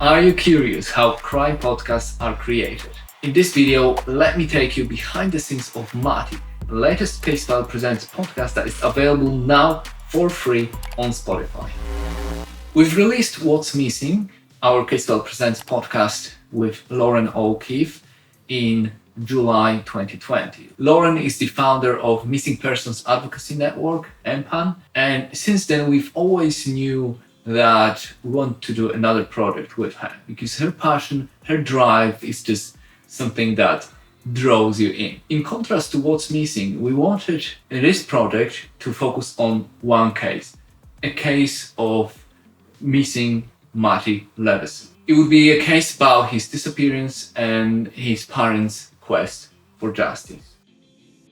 Are you curious how crime podcasts are created? In this video, let me take you behind the scenes of Matty, the latest Casefile Presents podcast that is available now for free on Spotify. We've released What's Missing, our Casefile Presents podcast with Lauren O'Keefe in July 2020. Lauren is the founder of Missing Persons Advocacy Network, MPAN, and since then we've always knew that we want to do another project with her because her passion, her drive is just something that draws you in. In contrast to What's Missing, we wanted in this project to focus on one case, a case of missing Matty Levison. It would be a case about his disappearance and his parents' quest for justice.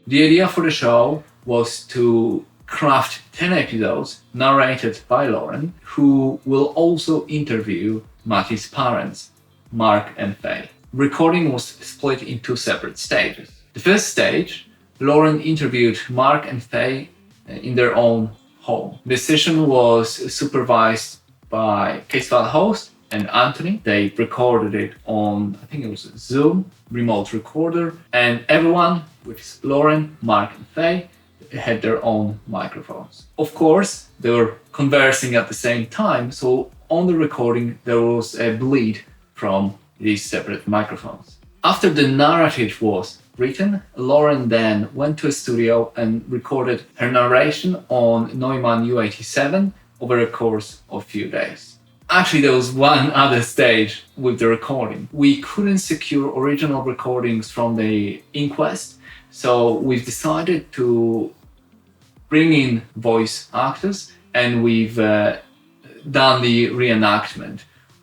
The idea for the show was to craft 10 episodes narrated by Lauren, who will also interview Matty's parents, Mark and Faye. Recording was split in two separate stages. The first stage, Lauren interviewed Mark and Faye in their own home. The session was supervised by Casefile host and Anthony. They recorded it on, I think it was Zoom, remote recorder, and everyone, which is Lauren, Mark and Faye, had their own microphones. Of course, they were conversing at the same time, so on the recording there was a bleed from these separate microphones. After the narrative was written, Lauren then went to a studio and recorded her narration on Neumann U87 over a course of a few days. Actually, there was one other stage with the recording. We couldn't secure original recordings from the inquest, so we've decided to bring in voice actors and we've done the reenactment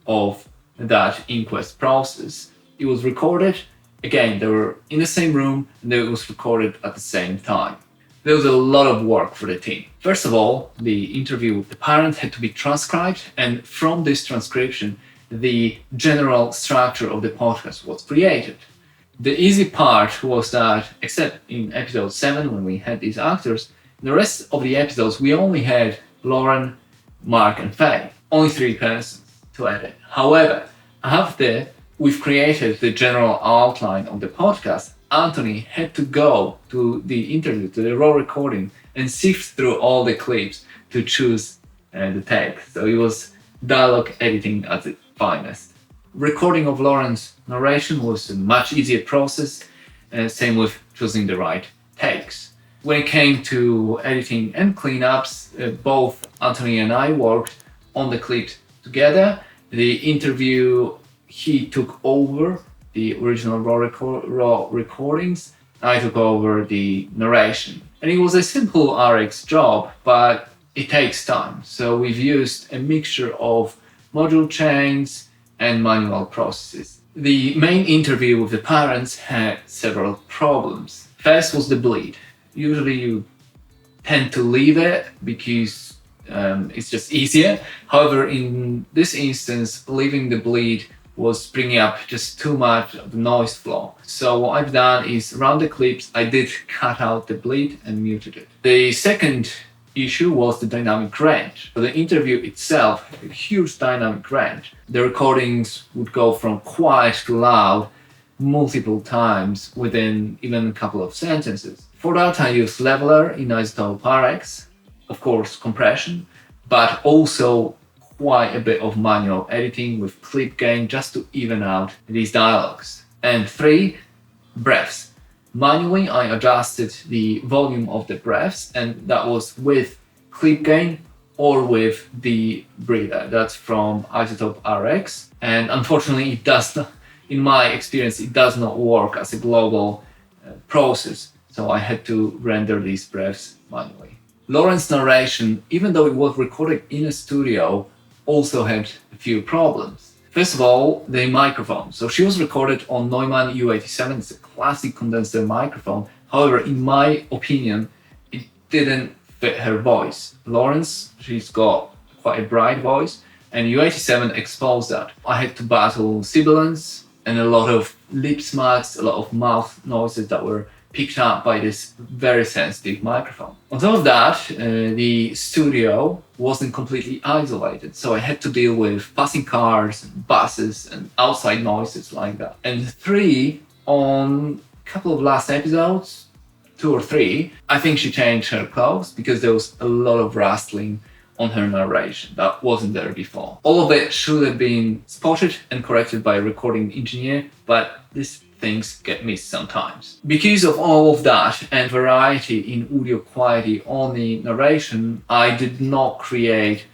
of that inquest process. It was recorded, again, they were in the same room and it was recorded at the same time. There was a lot of work for the team. First of all, the interview with the parent had to be transcribed, and from this transcription, the general structure of the podcast was created. The easy part was that, except in episode 7 when we had these actors, in the rest of the episodes we only had Lauren, Mark and Faye. Only 3 persons to edit. However, after we've created the general outline of the podcast, Anthony had to go to the interview, to the raw recording, and sift through all the clips to choose the take. So it was dialogue editing at its finest. Recording of Lauren's narration was a much easier process, same with choosing the right takes. When it came to editing and cleanups, both Anthony and I worked on the clips together. The interview, he took over the original raw recordings. I took over the narration. And it was a simple RX job, but it takes time. So we've used a mixture of module chains and manual processes. The main interview with the parents had several problems. First was the bleed. Usually you tend to leave it because it's just easier. However, in this instance, leaving the bleed was bringing up just too much of the noise flow. So what I've done is around the clips, I did cut out the bleed and muted it. The second issue was the dynamic range. So the interview itself had a huge dynamic range. The recordings would go from quiet to loud multiple times within even a couple of sentences. For that, I used Leveler in Isotope RX, of course compression, but also quite a bit of manual editing with clip gain just to even out these dialogues. And 3, breaths. Manually, I adjusted the volume of the breaths, and that was with clip gain or with the breather. That's from Isotope RX. And unfortunately, it does not, in my experience, it does not work as a global process. So I had to render these breaths manually. Lauren's narration, even though it was recorded in a studio, also had a few problems. First of all, the microphone. So she was recorded on Neumann U87. It's a classic condenser microphone. However, in my opinion, it didn't fit her voice. Lauren's, she's got quite a bright voice, and U87 exposed that. I had to battle sibilance and a lot of lip smacks, a lot of mouth noises that were picked up by this very sensitive microphone. On top of that, the studio wasn't completely isolated, so I had to deal with passing cars, and buses, and outside noises like that. And three, on a couple of last episodes, 2 or 3, I think she changed her clothes because there was a lot of rustling on her narration that wasn't there before. All of it should have been spotted and corrected by a recording engineer, but these things get missed sometimes. Because of all of that and variety in audio quality on the narration, I did not create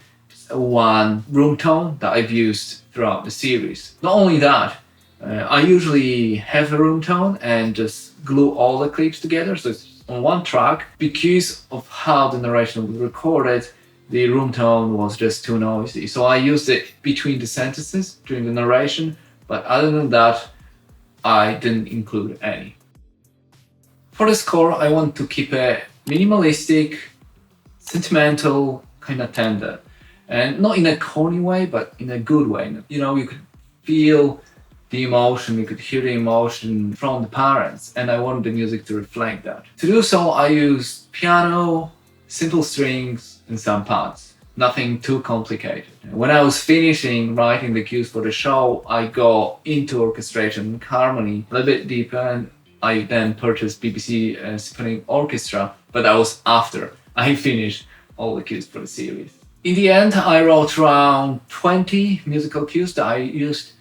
one room tone that I've used throughout the series. Not only that, I usually have a room tone and just glue all the clips together, so it's on one track. Because of how the narration was recorded, the room tone was just too noisy. So I used it between the sentences during the narration, but other than that, I didn't include any. For the score, I want to keep it minimalistic, sentimental, kind of tender. And not in a corny way, but in a good way. You know, you could feel the emotion, you could hear the emotion from the parents, and I wanted the music to reflect that. To do so, I used piano, simple strings, and some pads. Nothing too complicated. When I was finishing writing the cues for the show, I got into orchestration and harmony a little bit deeper, and I then purchased BBC Symphony Orchestra, but that was after I finished all the cues for the series. In the end, I wrote around 20 musical cues that I used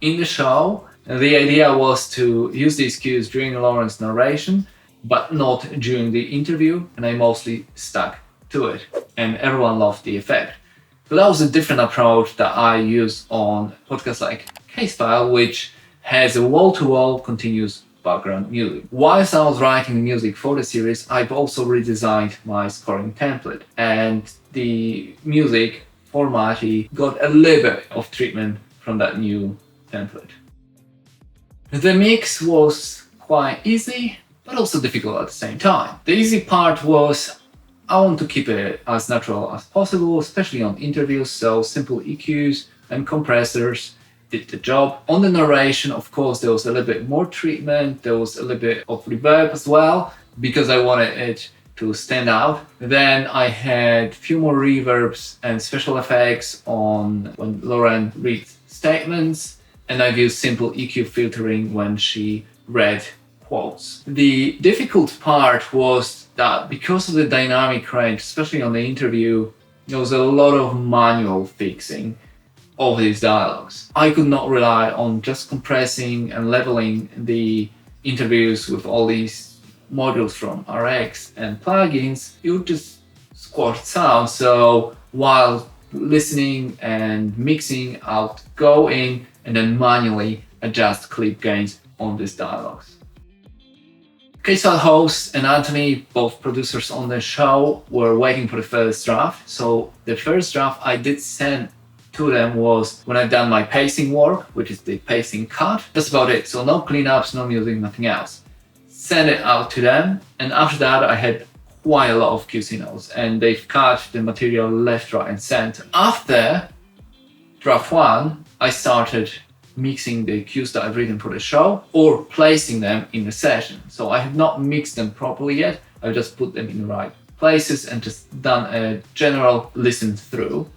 in the show. The idea was to use these cues during Lauren's narration, but not during the interview, and I mostly stuck to it, and everyone loved the effect. But that was a different approach that I use on podcasts like Casefile, which has a wall-to-wall continuous background music. Whilst I was writing the music for the series, I've also redesigned my scoring template, and the music for Matty got a little bit of treatment from that new template. The mix was quite easy, but also difficult at the same time. The easy part was I want to keep it as natural as possible, especially on interviews, so simple EQs and compressors did the job. On the narration, of course, there was a little bit more treatment, there was a little bit of reverb as well, because I wanted it to stand out. Then I had a few more reverbs and special effects on when Lauren reads statements, and I've used simple EQ filtering when she read quotes. The difficult part was that because of the dynamic range, especially on the interview, there was a lot of manual fixing of these dialogues. I could not rely on just compressing and leveling the interviews with all these modules from RX and plugins. It would just squash sound. So while listening and mixing, I'll go in and then manually adjust clip gains on these dialogues. Casefile host and Anthony, both producers on the show, were waiting for the first draft. So the first draft I did send to them was when I've done my pacing work, which is the pacing cut. That's about it. So no cleanups, no music, nothing else. Send it out to them. And after that, I had quite a lot of QC notes, and they've cut the material left, right, and center. After draft 1, I started mixing the cues that I've written for the show or placing them in the session. So I have not mixed them properly yet. I've just put them in the right places and just done a general listen through.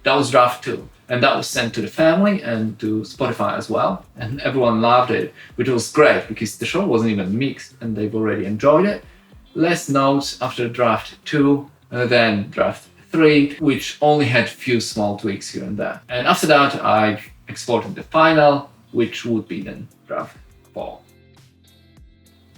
That was draft 2, and that was sent to the family and to Spotify as well, and everyone loved it, which was great because the show wasn't even mixed and they've already enjoyed it. Less notes after draft 2, and then draft 3, which only had few small tweaks here and there. And after that, I exported the final, which would be then draft 4.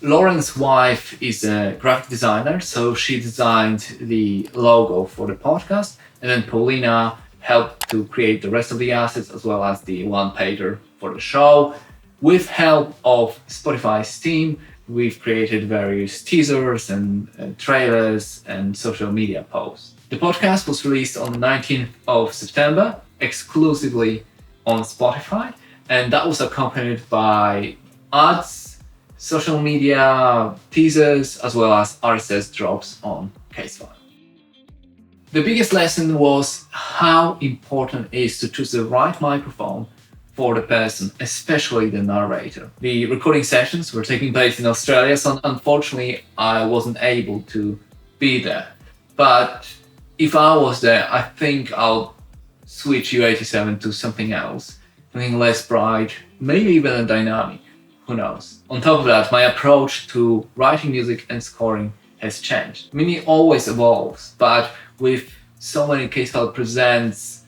Lauren's wife is a graphic designer, so she designed the logo for the podcast, and then Paulina helped to create the rest of the assets as well as the one-pager for the show. With help of Spotify's team, we've created various teasers and trailers and social media posts. The podcast was released on the 19th of September, exclusively on Spotify, and that was accompanied by ads, social media teasers, as well as RSS drops on Casefile. The biggest lesson was how important it is to choose the right microphone for the person, especially the narrator. The recording sessions were taking place in Australia, so unfortunately I wasn't able to be there. But if I was there, I think I'll switch U87 to something else, something less bright, maybe even a dynamic, who knows. On top of that, my approach to writing music and scoring has changed. It always evolves, but with so many Casefile Presents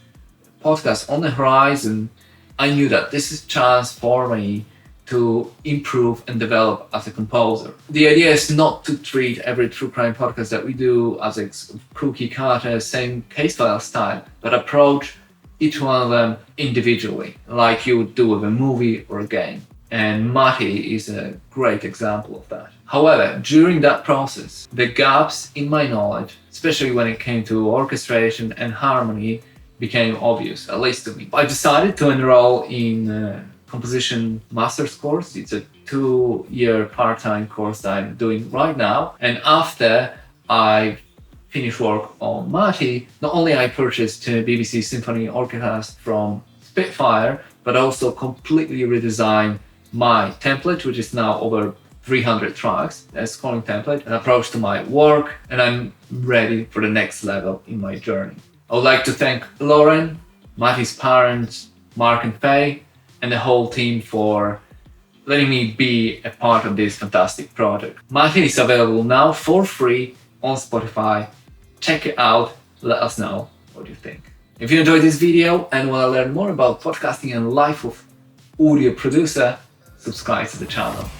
podcasts on the horizon, I knew that this is a chance for me to improve and develop as a composer. The idea is not to treat every true crime podcast that we do as a cookie cutter, same Casefile style, but approach each one of them individually, like you would do with a movie or a game. And Matty is a great example of that. However, during that process, the gaps in my knowledge, especially when it came to orchestration and harmony, became obvious, at least to me. I decided to enroll in a composition master's course. It's a 2-year part-time course that I'm doing right now. And after I finish work on Matty, not only I purchased BBC Symphony Orchestra from Spitfire, but also completely redesigned my template, which is now over 300 tracks, a scoring template, an approach to my work, and I'm ready for the next level in my journey. I would like to thank Lauren, Matty's parents, Mark and Faye, and the whole team for letting me be a part of this fantastic project. Matty is available now for free on Spotify. Check it out, let us know what you think. If you enjoyed this video and want to learn more about podcasting and life of audio producer, subscribe to the channel.